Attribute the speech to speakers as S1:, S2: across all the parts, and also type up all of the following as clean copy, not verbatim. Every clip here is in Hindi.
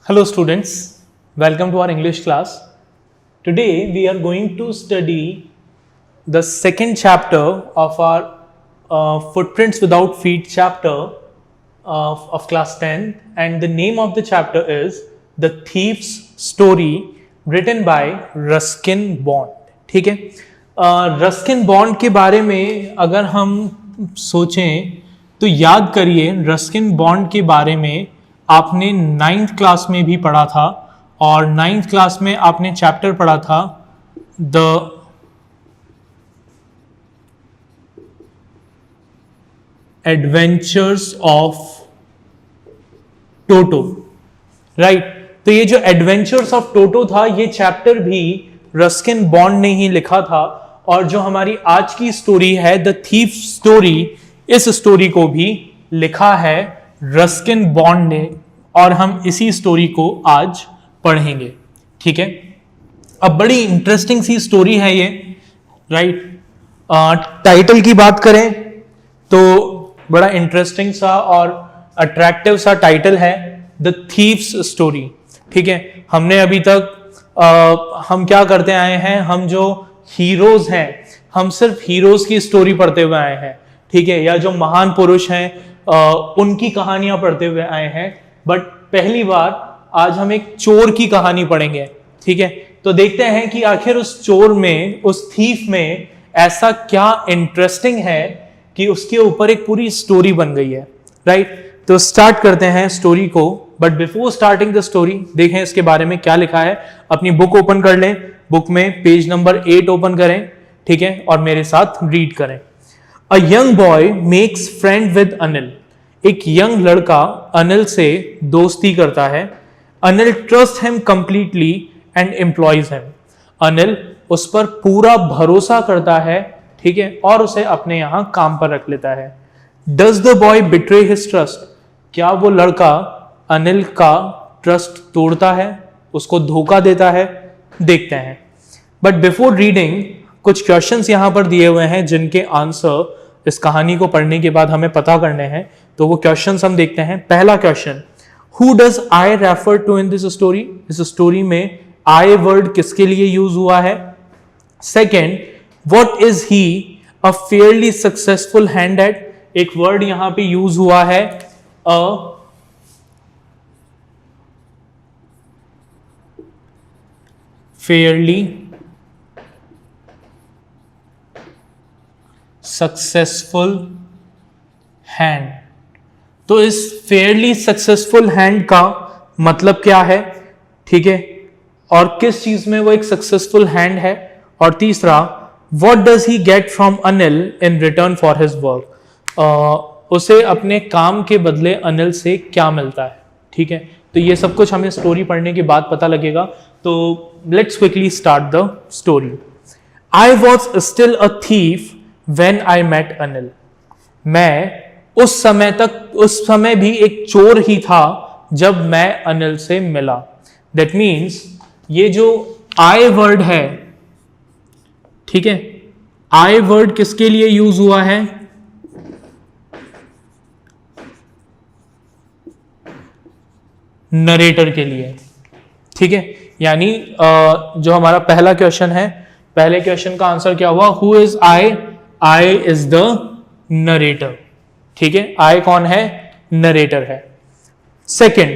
S1: Hello students, welcome to our English class. Today we are going to study the second chapter of our Footprints Without Feet chapter of class 10, and the name of the chapter is The Thief's Story, written by Ruskin Bond. ठीक है, रस्किन बॉन्ड के बारे में अगर हम सोचें तो याद करिए, रस्किन बॉन्ड के बारे में आपने 9th क्लास में भी पढ़ा था और 9th क्लास में आपने चैप्टर पढ़ा था the adventures of Toto, right. तो ये जो एडवेंचर्स ऑफ टोटो था, ये चैप्टर भी रस्किन बॉन्ड ने ही लिखा था, और जो हमारी आज की स्टोरी है द थीफ स्टोरी, इस स्टोरी को भी लिखा है रस्किन बॉन्ड ने, और हम इसी स्टोरी को आज पढ़ेंगे। ठीक है, अब बड़ी इंटरेस्टिंग सी स्टोरी है ये, राइट। टाइटल की बात करें तो बड़ा इंटरेस्टिंग सा और अट्रैक्टिव सा टाइटल है, द थीफ्स स्टोरी। ठीक है, हमने अभी तक हम क्या करते आए हैं, हम जो हीरोज हैं हम सिर्फ हीरोज की स्टोरी पढ़ते हुए आए हैं, ठीक है, या जो महान पुरुष हैं उनकी कहानियां पढ़ते हुए आए हैं। बट पहली बार आज हम एक चोर की कहानी पढ़ेंगे। ठीक है, तो देखते हैं कि आखिर उस चोर में, उस थीफ में ऐसा क्या इंटरेस्टिंग है कि उसके ऊपर एक पूरी स्टोरी बन गई है, राइट। तो स्टार्ट करते हैं स्टोरी को, but before starting the story देखें इसके बारे में क्या लिखा है। अपनी बुक ओपन कर लें, बुक में पेज नंबर 8 ओपन करें, ठीक है, और मेरे साथ रीड करें। A young boy makes friend with Anil. एक यंग लड़का अनिल से दोस्ती करता है। Anil trust him completely and employees him. Anil उस पर पूरा भरोसा करता है, ठीक है, और उसे अपने यहां काम पर रख लेता है। Does the boy betray his trust. क्या वो लड़का अनिल का ट्रस्ट तोड़ता है, उसको धोखा देता है? देखते हैं। बट बिफोर रीडिंग कुछ क्वेश्चंस यहां पर दिए हुए हैं जिनके आंसर इस कहानी को पढ़ने के बाद हमें पता करने हैं। तो वो क्वेश्चंस हम देखते हैं। पहला question, who does I refer to in this story. इस स्टोरी में आई वर्ड किसके लिए यूज हुआ है? Second, what is he a fairly successful hand at. एक वर्ड यहां पे यूज हुआ है अ फेयरली सक्सेसफुल हैंड। तो इस फेयरली सक्सेसफुल हैंड का मतलब क्या है, ठीक है, और किस चीज में वो एक सक्सेसफुल हैंड है? और तीसरा, what does he get from Anil in return for his work. उसे अपने काम के बदले अनिल से क्या मिलता है? ठीक है, तो ये सब कुछ हमें स्टोरी पढ़ने के बाद पता लगेगा। तो let's quickly start the story. I was still a thief when I met Anil. मैं उस समय भी एक चोर ही था जब मैं अनिल से मिला। दैट मीन्स ये जो आई वर्ड है, ठीक है, आई वर्ड किसके लिए यूज हुआ है? नरेटर के लिए। ठीक है, यानी जो हमारा पहला क्वेश्चन है, पहले क्वेश्चन का आंसर क्या हुआ? Who is I? I is the narrator. ठीक है, आई कौन है? नरेटर है। सेकेंड,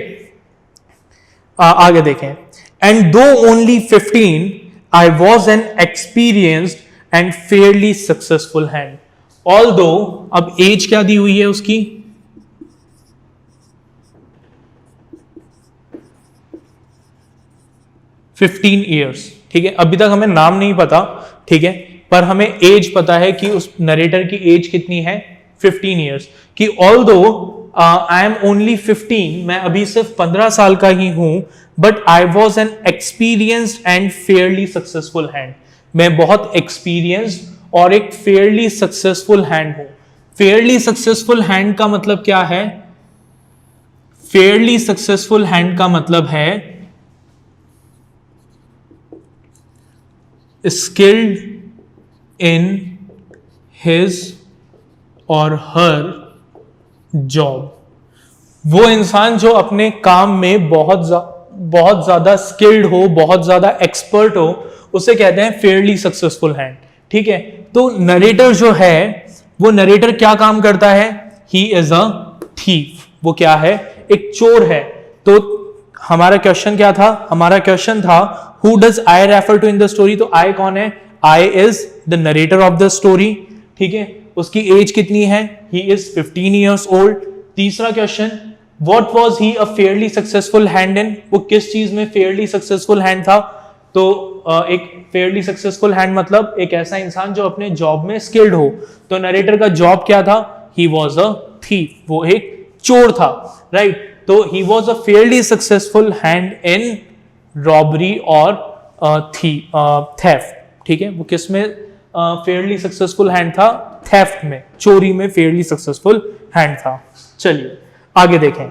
S1: आगे देखें। एंड दो only 15 I was an experienced and Fairlie successful hand. All दो, अब एज क्या दी हुई है उसकी? 15 ईयर्स। ठीक है, अभी तक हमें नाम नहीं पता, ठीक है, पर हमें एज पता है कि उस नरेटर की एज कितनी है? 15 ईयर्स। कि ऑल दो आई एम ओनली 15, मैं अभी सिर्फ 15 साल का ही हूं, but I was an experienced and Fairlie successful hand. मैं बहुत एक्सपीरियंस्ड और एक फेयरली सक्सेसफुल हैंड हूं। फेयरली सक्सेसफुल हैंड का मतलब क्या है? फेयरली सक्सेसफुल हैंड का मतलब है skilled in his or her job। वो इंसान जो अपने काम में बहुत बहुत ज्यादा स्किल्ड हो, बहुत ज्यादा एक्सपर्ट हो, उसे कहते हैं फेयरली सक्सेसफुल हैंड। ठीक है, तो नरेटर जो है वो नरेटर क्या काम करता है? He is a thief. वो क्या है? एक चोर है। तो हमारा क्वेश्चन क्या था? हमारा क्वेश्चन था who does I refer to in the story. तो आई कौन है? I is the narrator of the story. ठीक है, उसकी एज कितनी है? He is 15 years old। तीसरा question, what was he a fairly successful hand in? वो किस चीज में फेयरली सक्सेसफुल हैंड था? तो एक फेयरली सक्सेसफुल हैंड मतलब एक ऐसा इंसान जो अपने जॉब में स्किल्ड हो। तो नरेटर का जॉब क्या था? He was a thief. वो एक चोर था, राइट? तो he was a fairly successful hand in robbery और थेफ्ट। ठीक है, वो किस में फेयरली सक्सेसफुल हैंड था? थेफ्ट में, चोरी में फेयरली सक्सेसफुल हैंड था। चलिए आगे देखें।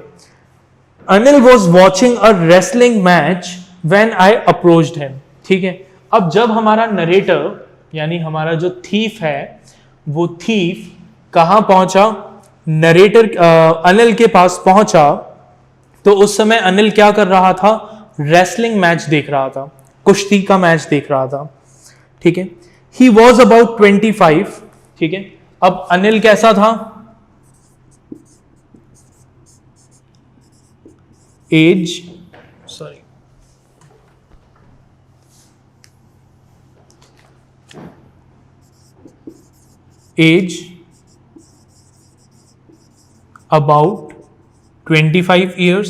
S1: Anil was watching a wrestling match when I approached him. ठीक है, अब जब हमारा नरेटर यानी हमारा जो थीफ है वो थीफ कहां पहुंचा? नरेटर अनिल के पास पहुंचा। तो उस समय अनिल क्या कर रहा था? रेसलिंग मैच देख रहा था, कुश्ती का मैच देख रहा था। ठीक है, ही वॉज अबाउट 25। ठीक है, अब अनिल कैसा था? एज अबाउट 25 years,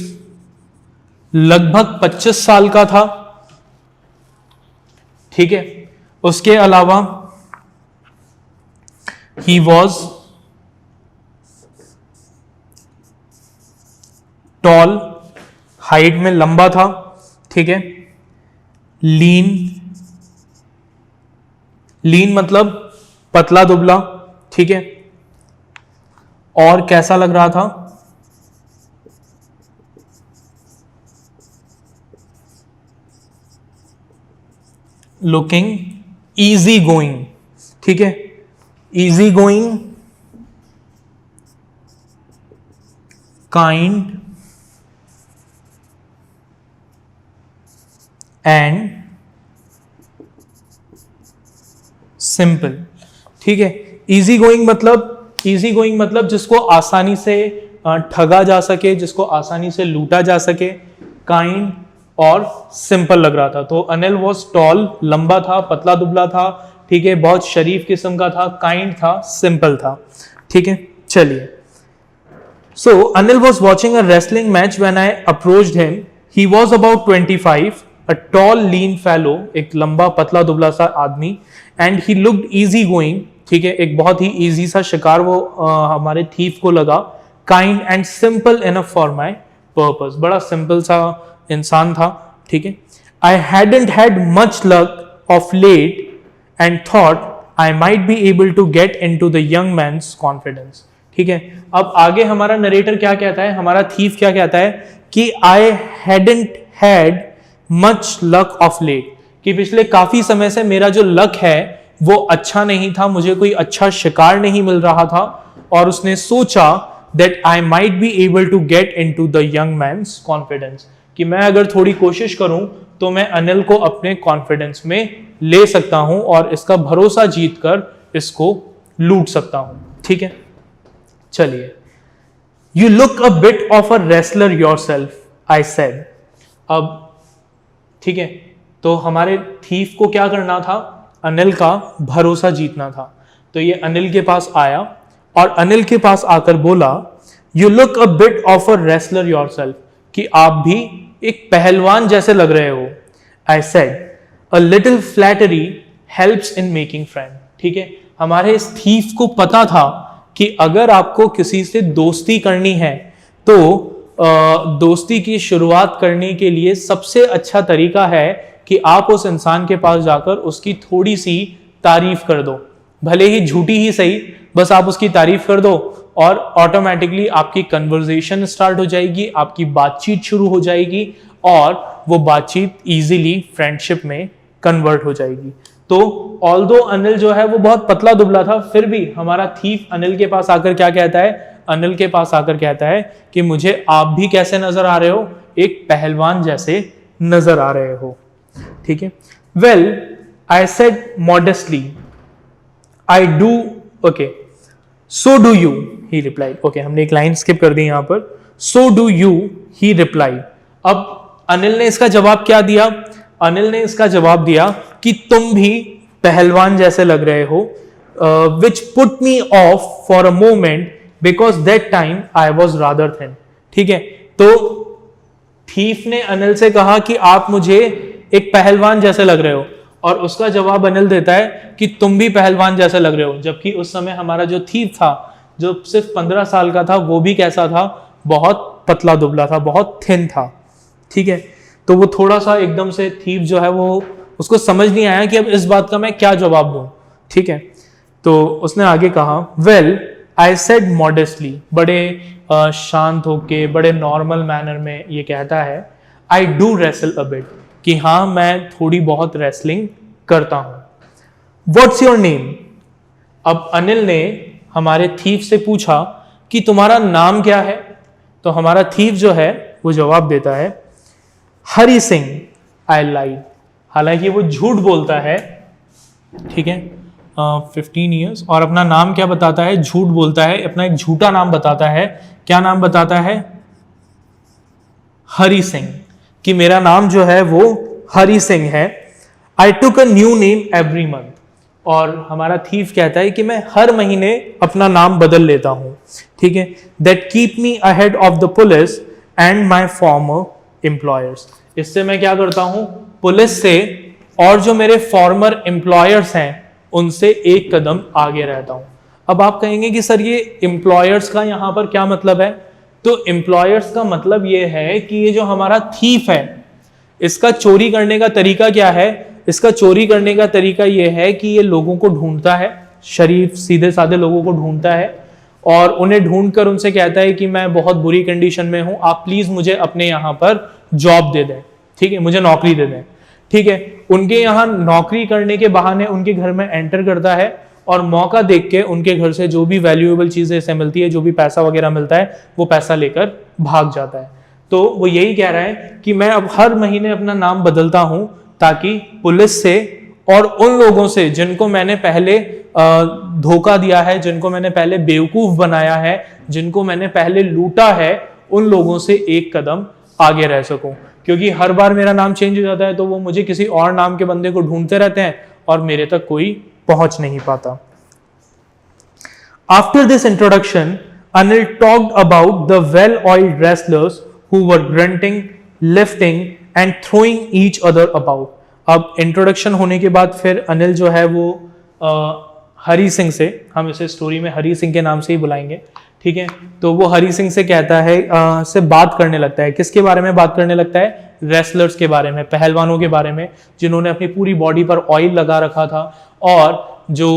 S1: लगभग 25 साल का था। ठीक है, उसके अलावा ही वॉज टॉल, हाइट में लंबा था। ठीक है, लीन मतलब पतला दुबला। ठीक है, और कैसा लग रहा था? Looking easy going. ठीक है, easy going, kind and simple. ठीक है, इजी गोइंग मतलब जिसको आसानी से ठगा जा सके, जिसको आसानी से लूटा जा सके। काइंड और सिंपल लग रहा था। तो अनिल वॉज टॉल, लंबा था, पतला दुबला था। ठीक है, बहुत शरीफ किस्म का था, काइंड था, सिंपल था। ठीक है, चलिए। So Anil was watching a wrestling match when I approached him. He was about 25, a tall lean fellow, एक लंबा पतला दुबला सा आदमी। And he looked easy going. ठीक है, एक बहुत ही इजी सा शिकार वो हमारे थीफ को लगा। Kind and simple enough for my purpose, बड़ा सिंपल सा इंसान था। ठीक है, I hadn't had much luck of late and thought I might be able to get into the young man's confidence. ठीक है, अब आगे हमारा नरेटर क्या कहता है? हमारा थीफ क्या कहता है कि I hadn't had much luck of late, कि पिछले काफी समय से मेरा जो लक है वो अच्छा नहीं था, मुझे कोई अच्छा शिकार नहीं मिल रहा था। और उसने सोचा that I might be able to get into the young man's confidence, कि मैं अगर थोड़ी कोशिश करूं तो मैं अनिल को अपने कॉन्फिडेंस में ले सकता हूं और इसका भरोसा जीतकर इसको लूट सकता हूं। ठीक है, चलिए। You look a bit of a wrestler yourself, I said. अब ठीक है, तो हमारे थीफ को क्या करना था? अनिल का भरोसा जीतना था। तो ये अनिल के पास आया और अनिल के पास आकर बोला, you look a bit of a wrestler yourself, कि आप भी एक पहलवान जैसे लग रहे हो। I said, a little flattery helps in making friend. ठीक है, हमारे इस थीफ को पता था कि अगर आपको किसी से दोस्ती करनी है तो दोस्ती की शुरुआत करने के लिए सबसे अच्छा तरीका है कि आप उस इंसान के पास जाकर उसकी थोड़ी सी तारीफ कर दो, भले ही झूठी ही सही, बस आप उसकी तारीफ कर दो और ऑटोमेटिकली आपकी कन्वर्सेशन स्टार्ट हो जाएगी, आपकी बातचीत शुरू हो जाएगी और वो बातचीत इजीली फ्रेंडशिप में कन्वर्ट हो जाएगी। तो ऑल्दो अनिल जो है वो बहुत पतला दुबला था, फिर भी हमारा थीफ अनिल के पास आकर क्या कहता है? अनिल के पास आकर कहता है कि मुझे आप भी कैसे नजर आ रहे हो? एक पहलवान जैसे नजर आ रहे हो। ठीक है, well I said modestly I do, okay, so do you, he replied. Okay, हमने एक लाइन स्किप कर दी यहां पर, so do you, he replied. अब अनिल ने इसका जवाब क्या दिया? अनिल ने इसका जवाब दिया कि तुम भी पहलवान जैसे लग रहे हो, which put me of for a moment because that time I was rather thin. ठीक है, तो थीफ ने अनिल से कहा कि आप मुझे एक पहलवान जैसे लग रहे हो, और उसका जवाब अनिल देता है कि तुम भी पहलवान जैसे लग रहे हो। जबकि उस समय हमारा जो थीफ था, जो सिर्फ 15 साल का था, वो भी कैसा था? बहुत पतला दुबला था, बहुत थिन था। ठीक है, तो वो थोड़ा सा एकदम से थीफ जो है वो, उसको समझ नहीं आया कि अब इस बात का मैं क्या जवाब दूं। ठीक है, तो उसने आगे कहा, वेल आई सेड मॉडेस्टली, बड़े शांत होके, बड़े नॉर्मल मैनर में ये कहता है, I do wrestle a bit, कि हाँ मैं थोड़ी बहुत रेसलिंग करता हूं। What's your name? अब अनिल ने हमारे थीफ से पूछा कि तुम्हारा नाम क्या है? तो हमारा थीफ जो है वो जवाब देता है, हरि सिंह, आई लाइड। हालांकि वो झूठ बोलता है। ठीक है, 15 ईयर्स, और अपना नाम क्या बताता है? झूठ बोलता है, अपना एक झूठा नाम बताता है। क्या नाम बताता है? हरि सिंह, कि मेरा नाम जो है वो हरि सिंह है। I took a new name every month, और हमारा थीफ कहता है कि मैं हर महीने अपना नाम बदल लेता हूं। ठीक है, that keep me ahead of the police and my farmer employers. इससे मैं क्या करता हूं? पुलिस से और जो मेरे फॉर्मर एम्प्लॉयर्स हैं उनसे एक कदम आगे रहता हूं। अब आप कहेंगे कि सर ये एम्प्लॉयर्स का यहां पर क्या मतलब है? तो एम्प्लॉयर्स का मतलब ये है कि ये जो हमारा थीफ है, इसका चोरी करने का तरीका क्या है? इसका चोरी करने का तरीका यह है कि ये लोगों को ढूंढता है, शरीफ सीधे साधे लोगों को ढूंढता है, और उन्हें ढूंढकर उनसे कहता है कि मैं बहुत बुरी कंडीशन में हूं, आप प्लीज मुझे अपने यहां पर जॉब दे दें। ठीक है, मुझे नौकरी दे दें। ठीक है, उनके यहां नौकरी करने के बहाने उनके घर में एंटर करता है, और मौका देख के उनके घर से जो भी वैल्यूएबल चीजें इसे मिलती है, जो भी पैसा वगैरह मिलता है, वो पैसा लेकर भाग जाता है। तो वो यही कह रहा है कि मैं अब हर महीने अपना नाम बदलता हूं, ताकि पुलिस से और उन लोगों से जिनको मैंने पहले धोखा दिया है, जिनको मैंने पहले बेवकूफ बनाया है, जिनको मैंने पहले लूटा है, उन लोगों से एक कदम आगे रह सकूं। क्योंकि हर बार मेरा नाम चेंज हो जाता है, तो वो मुझे किसी और नाम के बंदे को ढूंढते रहते हैं और मेरे तक कोई पहुंच नहीं पाता। After this introduction, Anil talked about the well-oiled wrestlers who were grunting, lifting and throwing each other about. अब इंट्रोडक्शन होने के बाद फिर अनिल जो है वो हरि सिंह से, हम इसे स्टोरी में हरि सिंह के नाम से ही बुलाएंगे। ठीक है, तो वो हरि सिंह से कहता है, से बात करने लगता है। किसके बारे में बात करने लगता है? रेसलर्स के बारे में, पहलवानों के बारे में, जिन्होंने अपनी पूरी बॉडी पर ऑयल लगा रखा था और जो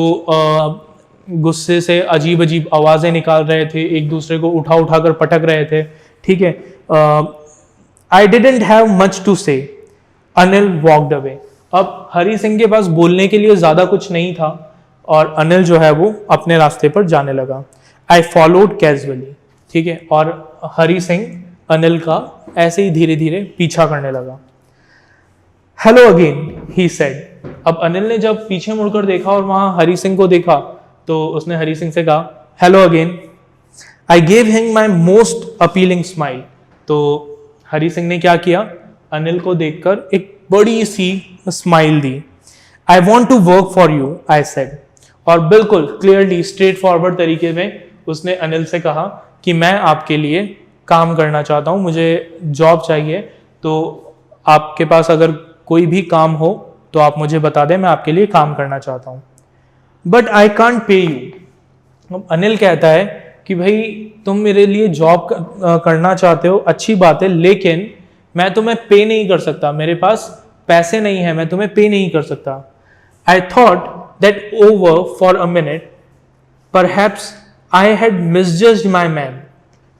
S1: गुस्से से अजीब अजीब आवाजें निकाल रहे थे, एक दूसरे को उठा उठाकर पटक रहे थे। ठीक है, I didn't have much to say, Anil walked away. अब हरि सिंह के पास बोलने के लिए ज्यादा कुछ नहीं था, और अनिल जो है वो अपने रास्ते पर जाने लगा। I followed casually. ठीक है, और हरि सिंह अनिल का ऐसे ही धीरे धीरे पीछा करने लगा। Hello again, he said. अब अनिल ने जब पीछे मुड़कर देखा और वहां हरि सिंह को देखा, तो उसने हरि सिंह से कहा, hello again. I gave him my most appealing smile. तो हरि सिंह ने क्या किया? अनिल को देखकर एक बड़ी सी स्माइल दी। I want to work for you, I said. और बिल्कुल क्लियरली स्ट्रेट फॉरवर्ड तरीके में उसने अनिल से कहा कि मैं आपके लिए काम करना चाहता हूं, मुझे जॉब चाहिए, तो आपके पास अगर कोई भी काम हो तो आप मुझे बता दें, मैं आपके लिए काम करना चाहता हूं। But I can't pay you. Anil कहता है कि भाई तुम मेरे लिए जॉब करना चाहते हो, अच्छी बात है, लेकिन मैं तुम्हें पे नहीं कर सकता, मेरे पास पैसे नहीं है, मैं तुम्हें पे नहीं कर सकता। I thought that over for a minute, perhaps I had misjudged my man.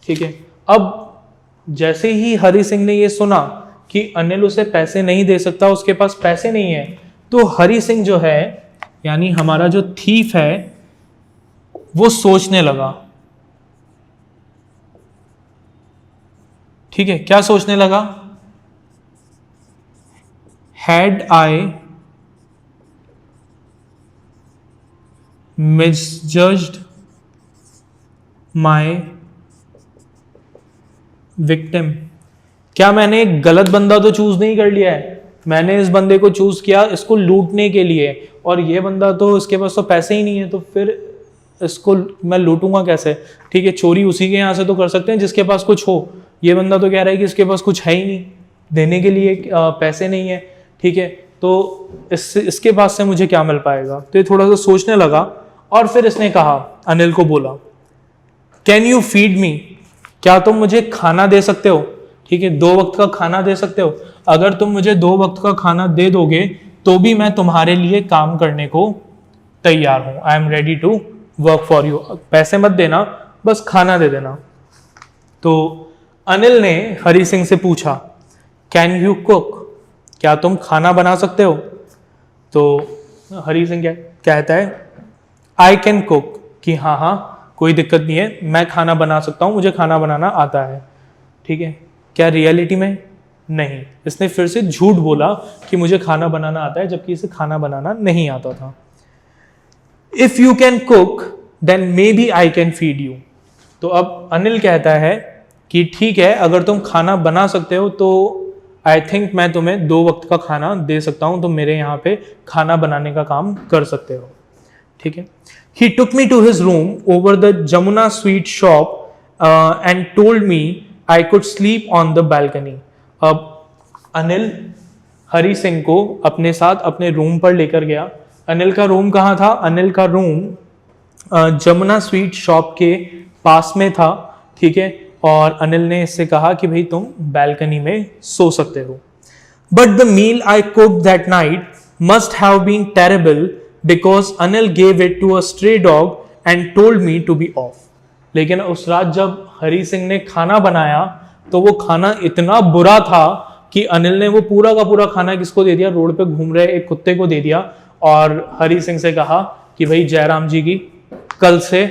S1: ठीक है, अब जैसे ही हरि सिंह ने यह सुना कि अनिल उसे पैसे नहीं दे सकता, उसके पास पैसे नहीं है, तो हरि सिंह जो है, यानी हमारा जो थीफ है, वो सोचने लगा। ठीक है, क्या सोचने लगा? हैड आई मिसजज्ड माई विक्टिम, क्या मैंने एक गलत बंदा तो चूज नहीं कर लिया है? मैंने इस बंदे को चूज किया इसको लूटने के लिए, और ये बंदा तो इसके पास तो पैसे ही नहीं है, तो फिर इसको मैं लूटूंगा कैसे? ठीक है, चोरी उसी के यहाँ से तो कर सकते हैं जिसके पास कुछ हो। ये बंदा तो कह रहा है कि इसके पास कुछ है ही नहीं, देने के लिए पैसे नहीं है। ठीक है, तो इसके पास से मुझे क्या मिल पाएगा? तो ये थोड़ा सा सोचने लगा, और फिर इसने कहा, अनिल को बोला, कैन यू फीड मी, क्या तुम मुझे खाना दे सकते हो? ठीक है, 2 वक्त का खाना दे सकते हो? अगर तुम मुझे 2 वक्त का खाना दे दोगे तो भी मैं तुम्हारे लिए काम करने को तैयार हूं। I am ready to work for you. पैसे मत देना, बस खाना दे देना। तो अनिल ने हरी सिंह से पूछा, कैन यू कुक, क्या तुम खाना बना सकते हो? तो हरी सिंह क्या कहता है, आई कैन कुक, कि हाँ हाँ कोई दिक्कत नहीं है, मैं खाना बना सकता हूं, मुझे खाना बनाना आता है। ठीक है, क्या रियलिटी में? नहीं, इसने फिर से झूठ बोला कि मुझे खाना बनाना आता है, जबकि इसे खाना बनाना नहीं आता था। If you can cook then maybe I can feed you. तो अब अनिल कहता है कि ठीक है, अगर तुम खाना बना सकते हो तो आई थिंक मैं तुम्हें 2 वक्त का खाना दे सकता हूं, तुम मेरे यहाँ पे खाना बनाने का काम कर सकते हो। ठीक है, he took me to his room over the Jamuna sweet shop and told me I could sleep on the balcony. अब अनिल हरी सिंह को अपने साथ अपने रूम पर लेकर गया। अनिल का रूम कहाँ था? अनिल का रूम जमुना स्वीट शॉप के पास में था। ठीक है, और अनिल ने इससे कहा कि भाई तुम बैल्कनी में सो सकते हो। But the meal I cooked that night must have been terrible because Anil gave it to a stray dog and told me to be off. लेकिन उस रात जब हरी सिंह ने खाना बनाया तो वो खाना इतना बुरा था कि अनिल ने वो पूरा का पूरा खाना किसको दे दिया? रोड पे घूम रहे एक कुत्ते को दे दिया, और हरी सिंह से कहा कि भाई जयराम जी की कल से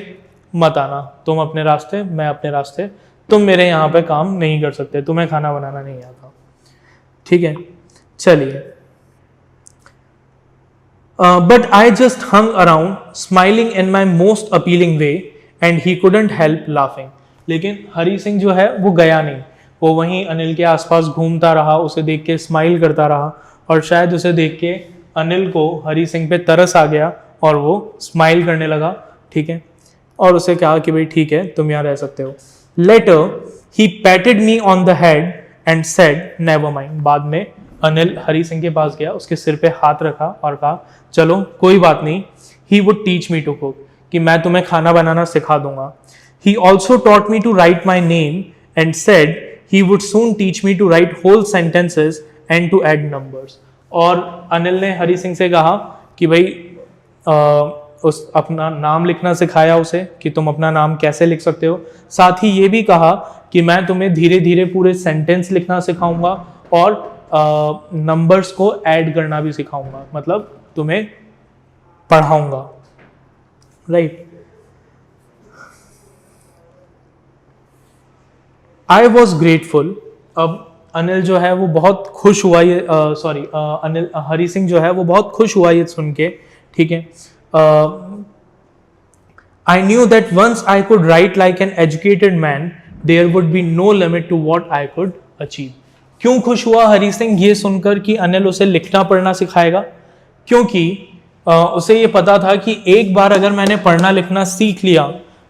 S1: मत आना, तुम अपने रास्ते मैं अपने रास्ते, तुम मेरे यहाँ पे काम नहीं कर सकते, तुम्हें खाना बनाना नहीं आता। ठीक है, चलिए। But I just hung around, smiling in my most appealing way, and he couldn't help laughing. लेकिन हरी सिंह जो है वो गया नहीं, वो वहीं अनिल के आसपास घूमता रहा, उसे देख के स्माइल करता रहा, और शायद उसे देख के अनिल को हरी सिंह पे तरस आ गया और वो स्माइल करने लगा। ठीक है, और उसे कहा कि भाई ठीक है, तुम यहाँ रह सकते हो। Later, he patted me on the head and said, never mind. बाद में अनिल हरी सिंह के पास गया, उसके सिर पे हाथ रखा और कहा, चलो कोई बात नहीं, he would teach me to cook, कि मैं तुम्हें खाना बनाना सिखा दूंगा। He also taught me to write my name and said he would soon teach me to write whole sentences and to add numbers. और अनिल ने हरी सिंह से कहा कि भाई उस अपना नाम लिखना सिखाया उसे कि तुम अपना नाम कैसे लिख सकते हो। साथ ही ये भी कहा कि मैं तुम्हें धीरे धीरे पूरे सेंटेंस लिखना सिखाऊंगा और नंबर्स को ऐड करना भी सिखाऊंगा, मतलब तुम्हें पढ़ाऊंगा। राइट। I was grateful. अब अनिल जो है वो बहुत खुश हुआ, ये अनिल हरी सिंह जो है वो बहुत खुश हुआ ये सुन के। ठीक है, I knew that once I could write like an educated man there would be no limit to what I could achieve. क्यों खुश हुआ हरी सिंह ये सुनकर कि अनिल उसे लिखना पढ़ना सिखाएगा? क्योंकि उसे ये पता था कि एक बार अगर मैंने पढ़ना लिखना सीख लिया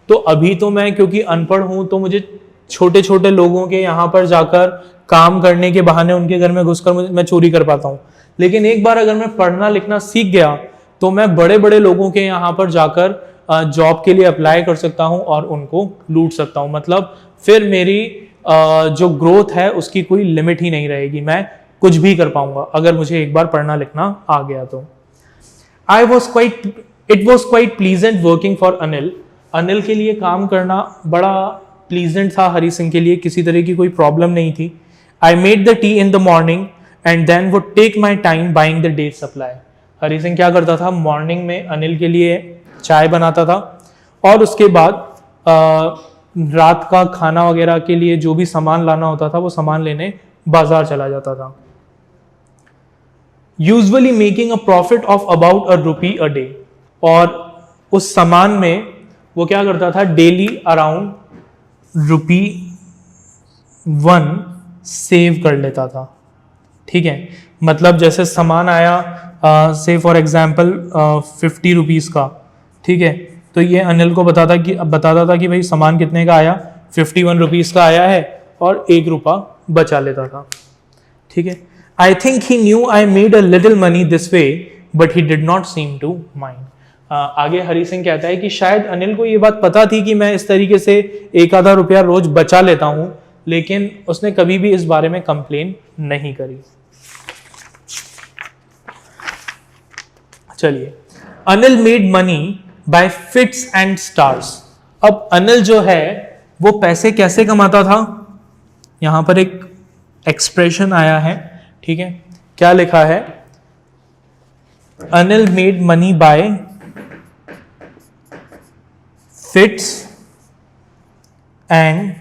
S1: तो अभी तो मैं क्योंकि अनपढ़ हूं तो मुझे छोटे छोटे लोगों के यहाँ पर जाकर काम करने के बहाने उनके घर में घुसकर मैं चोरी कर पाता हूँ। लेकिन एक बार अगर मैं पढ़ना लिखना सीख गया तो मैं बड़े बड़े लोगों के यहाँ पर जाकर जॉब के लिए अप्लाई कर सकता हूँ और उनको लूट सकता हूँ। मतलब फिर मेरी जो ग्रोथ है उसकी कोई लिमिट ही नहीं रहेगी, मैं कुछ भी कर पाऊंगा अगर मुझे एक बार पढ़ना लिखना आ गया तो। It was quite pleasant working for Anil. Anil के लिए काम करना बड़ा प्लीजेंट था हरी सिंह के लिए, किसी तरह की कोई प्रॉब्लम नहीं थी। I made the tea in the morning and then would take my time buying the day supply. Hari Singh क्या करता था, मॉर्निंग में अनिल के लिए चाय बनाता था और उसके बाद रात का खाना वगैरह के लिए जो भी सामान लाना होता था वो सामान लेने बाजार चला जाता था। Usually making a profit of about ₹1 और उस सामान में वो क्या करता था, डेली अराउंड ₹1 सेव कर लेता था। ठीक है, मतलब जैसे सामान आया से फॉर एग्जाम्पल ₹50 का, ठीक है, तो ये अनिल को बताता था कि भाई सामान कितने का आया, ₹51 का आया है, और ₹1 बचा लेता था। ठीक है, I think he knew I made a little money this way but he did not seem to mind. आगे हरि सिंह कहता है कि शायद अनिल को ये बात पता थी कि मैं इस तरीके से एक आधा रुपया रोज बचा लेता हूं, लेकिन उसने कभी भी इस बारे में कंप्लेन नहीं करी। चलिए, Anil made money by fits and stars. अब अनिल जो है वो पैसे कैसे कमाता था, यहां पर एक एक्सप्रेशन आया है। ठीक है, क्या लिखा है, Anil made money by fits and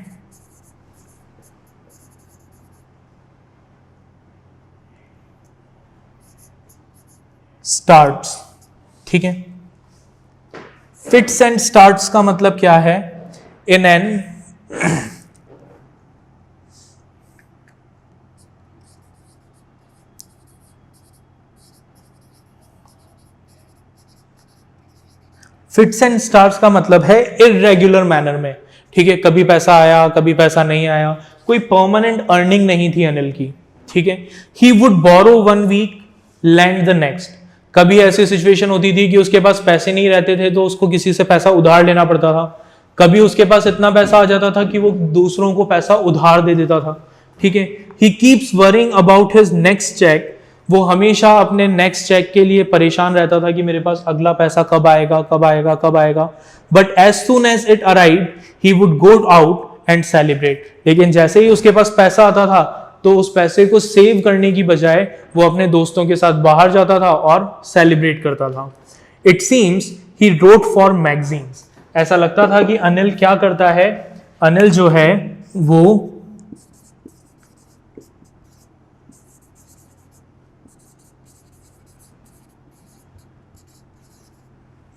S1: starts. ठीक है, फिट्स एंड स्टार्ट्स का मतलब क्या है, in an fits and starts का मतलब है इरेगुलर मैनर में। ठीक है, कभी पैसा आया कभी पैसा नहीं आया, कोई परमानेंट अर्निंग नहीं थी अनिल की। ठीक है, he would borrow 1 week lend the next. कभी ऐसी सिचुएशन होती थी कि उसके पास पैसे नहीं रहते थे तो उसको किसी से पैसा उधार लेना पड़ता था। कभी उसके पास इतना पैसा आ जाता था कि वो दूसरों को पैसा उधार दे देता था। ठीक है, he keeps worrying about his next cheque. वो हमेशा अपने नेक्स्ट चेक के लिए परेशान रहता था कि मेरे पास अगला पैसा कब आएगा कब आएगा कब आएगा। But as soon as it arrived he would go out and celebrate. लेकिन जैसे ही उसके पास पैसा आता था तो उस पैसे को सेव करने की बजाय वो अपने दोस्तों के साथ बाहर जाता था और सेलिब्रेट करता था। It seems he wrote for magazines. ऐसा लगता था कि अनिल क्या करता है, अनिल जो है वो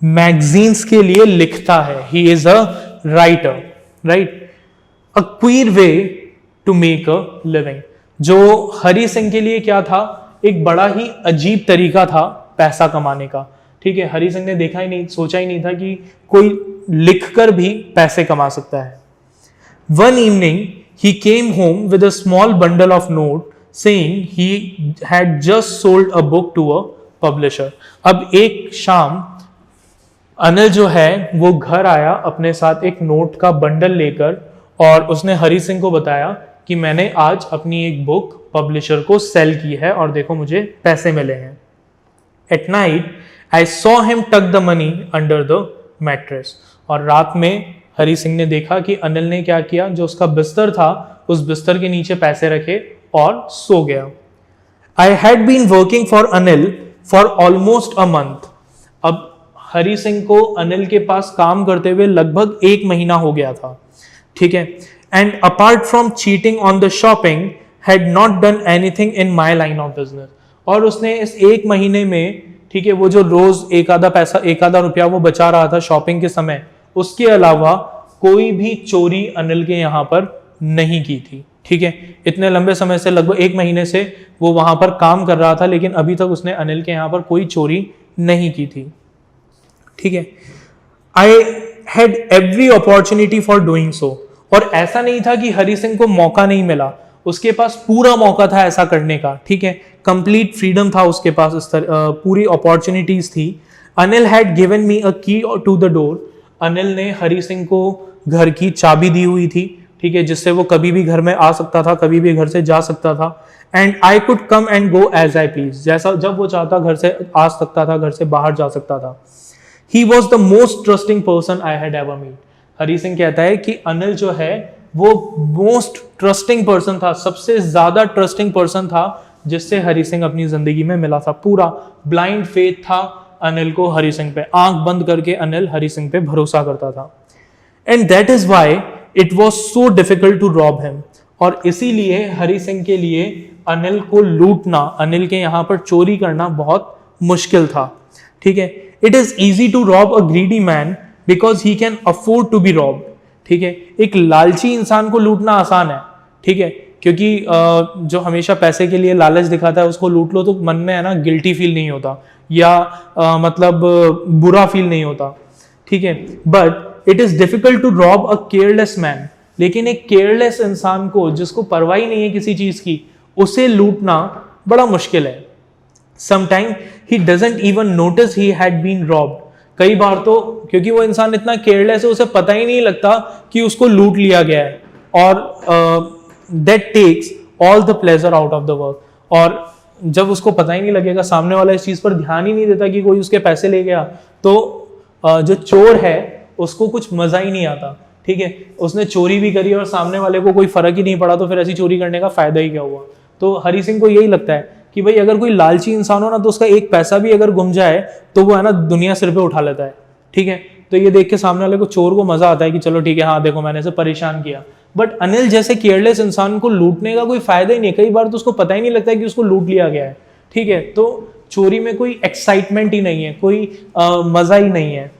S1: मैगजीन्स के लिए लिखता है। He is a writer, right. A queer way to make a living. जो हरि सिंह के लिए क्या था, एक बड़ा ही अजीब तरीका था पैसा कमाने का। ठीक है, हरि सिंह ने देखा ही नहीं, सोचा ही नहीं था कि कोई लिखकर भी पैसे कमा सकता है। One evening he came home with a small bundle of note saying he had just sold a book to a publisher. अब एक शाम अनिल जो है वो घर आया अपने साथ एक नोट का बंडल लेकर, और उसने हरि सिंह को बताया कि मैंने आज अपनी एक बुक पब्लिशर को सेल की है और देखो मुझे पैसे मिले हैं। At night I saw him tuck the money under the mattress. और रात में हरि सिंह ने देखा कि अनिल ने क्या किया, जो उसका बिस्तर था उस बिस्तर के नीचे पैसे रखे और सो गया। I had been working for Anil for almost a month. अब हरि सिंह को अनिल के पास काम करते हुए लगभग 1 महीना हो गया था। ठीक है, and apart from cheating on the shopping had not done anything in my line of business. और उसने इस 1 महीने में, ठीक है, वो जो रोज एक आधा रुपया वो बचा रहा था शॉपिंग के समय, उसके अलावा कोई भी चोरी अनिल के यहां पर नहीं की थी। ठीक है, इतने लंबे समय से, लगभग 1 महीने से वो वहां पर काम कर रहा था, लेकिन अभी तक उसने अनिल के यहां पर कोई चोरी नहीं की थी। ठीक है, I had every opportunity for doing so. और ऐसा नहीं था कि हरि सिंह को मौका नहीं मिला, उसके पास पूरा मौका था ऐसा करने का। ठीक है, कंप्लीट फ्रीडम था उसके पास, इस पूरी अपॉर्चुनिटीज थी। अनिल हैड गिवन मी अ की टू द डोर। अनिल ने हरि सिंह को घर की चाबी दी हुई थी, ठीक है, जिससे वो कभी भी घर में आ सकता था, कभी भी घर से जा सकता था। And I could come and go as I please. जैसा जब वो चाहता घर से आ सकता था, घर से बाहर जा सकता था। He was the most trusting person I had ever met. Hari Singh कहता है कि अनिल जो है वो मोस्ट ट्रस्टिंग पर्सन था, सबसे ज्यादा ट्रस्टिंग पर्सन था जिससे हरि सिंह अपनी जिंदगी में मिला था। पूरा ब्लाइंड फेथ था अनिल को हरि सिंह पे, आंख बंद करके अनिल हरि सिंह पे भरोसा करता था। And that is why it was so difficult to rob him, और इसीलिए हरि सिंह के लिए अनिल को लूटना, अनिल के यहाँ पर चोरी करना बहुत मुश्किल था। ठीक है, it is easy to rob a greedy man because he can afford to be robbed. ठीक है, एक लालची इंसान को लूटना आसान है। ठीक है, क्योंकि जो हमेशा पैसे के लिए लालच दिखाता है उसको लूट लो तो मन में है ना गिल्टी फील नहीं होता, या मतलब बुरा फील नहीं होता। ठीक है, but it is difficult to rob a careless man, लेकिन एक केयरलेस इंसान को, जिसको परवाह ही नहीं है किसी चीज की, उसे लूटना बड़ा मुश्किल है। Sometime he doesn't even notice he had been robbed. कई बार तो क्योंकि वो इंसान इतना केयरलेस है उसे पता ही नहीं लगता कि उसको लूट लिया गया है, और that takes all the pleasure out of the work. और जब उसको पता ही नहीं लगेगा, सामने वाला इस चीज पर ध्यान ही नहीं देता कि कोई उसके पैसे ले गया, तो जो चोर है उसको कुछ मजा ही नहीं आता। ठीक है, उसने चोरी भी करी और सामने वाले को कोई फर्क ही नहीं पड़ा, तो फिर ऐसी चोरी करने का फायदा ही क्या हुआ। तो हरि सिंह को यही लगता है कि भाई अगर कोई लालची इंसान हो ना, तो उसका एक पैसा भी अगर गुम जाए तो वो है ना दुनिया सिर पे उठा लेता है। ठीक है, तो ये देख के सामने वाले को, चोर को मजा आता है कि चलो ठीक है, हाँ देखो मैंने इसे परेशान किया। बट अनिल जैसे केयरलेस इंसान को लूटने का कोई फायदा ही नहीं। कई बार तो उसको पता ही नहीं लगता है कि उसको लूट लिया गया है। ठीक है, तो चोरी में कोई एक्साइटमेंट ही नहीं है, कोई मजा ही नहीं है।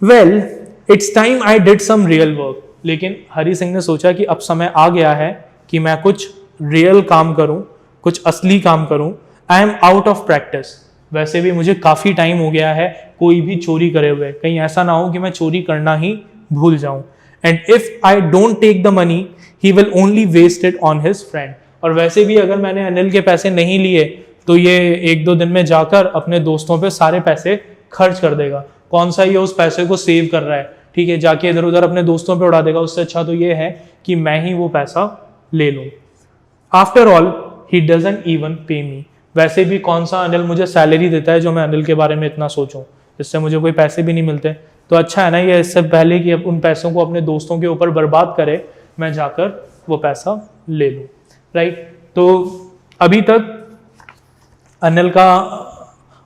S1: Well, it's time I did some real work. लेकिन हरि सिंह ने सोचा कि अब समय आ गया है कि मैं कुछ रियल काम करूं, कुछ असली काम करूं। I am out of practice. वैसे भी मुझे काफी टाइम हो गया है कोई भी चोरी करे हुए, कहीं ऐसा ना हो कि मैं चोरी करना ही भूल जाऊं। And if I don't take the money he will only waste it on his friend. और वैसे भी अगर मैंने अनिल के पैसे नहीं लिए तो ये 1-2 दिन में जाकर अपने दोस्तों पे सारे पैसे खर्च कर देगा। कौन सा ये उस पैसे को सेव कर रहा है, ठीक है, जाके इधर उधर अपने दोस्तों पे उड़ा देगा। उससे अच्छा तो ये है कि मैं ही वो पैसा ले लूं। After all he doesn't even पे मी। वैसे भी कौन सा अनिल मुझे सैलरी देता है जो मैं अनिल के बारे में इतना सोचूं, इससे मुझे कोई पैसे भी नहीं मिलते। तो अच्छा है ना ये, इससे पहले कि उन पैसों को अपने दोस्तों के ऊपर बर्बाद करे, मैं जाकर वो पैसा ले लूं। राइट, तो अभी तक अनिल का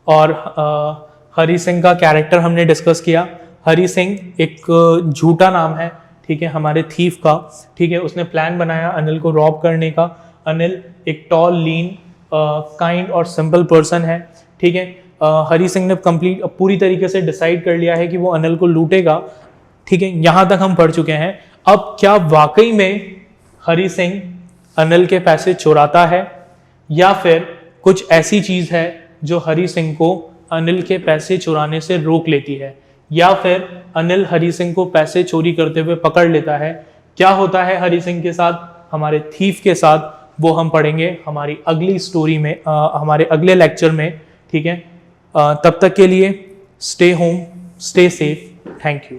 S1: और हरि सिंह का कैरेक्टर हमने डिस्कस किया। हरि सिंह एक झूठा नाम है, ठीक है, हमारे थीफ का। ठीक है, उसने प्लान बनाया अनिल को रॉब करने का। अनिल एक टॉल, लीन, काइंड और सिंपल पर्सन है। ठीक है, हरि सिंह ने पूरी तरीके से डिसाइड कर लिया है कि वो अनिल को लूटेगा। ठीक है, यहां तक हम पढ़ चुके हैं। अब क्या वाकई में हरि सिंह अनिल के पैसे चुराता है, या फिर कुछ ऐसी चीज है जो हरि सिंह को अनिल के पैसे चुराने से रोक लेती है, या फिर अनिल हरि सिंह को पैसे चोरी करते हुए पकड़ लेता है। क्या होता है हरि सिंह के साथ, हमारे थीफ के साथ, वो हम पढ़ेंगे हमारी अगली स्टोरी में, हमारे अगले लेक्चर में। ठीक है, तब तक के लिए stay home, stay safe, thank you.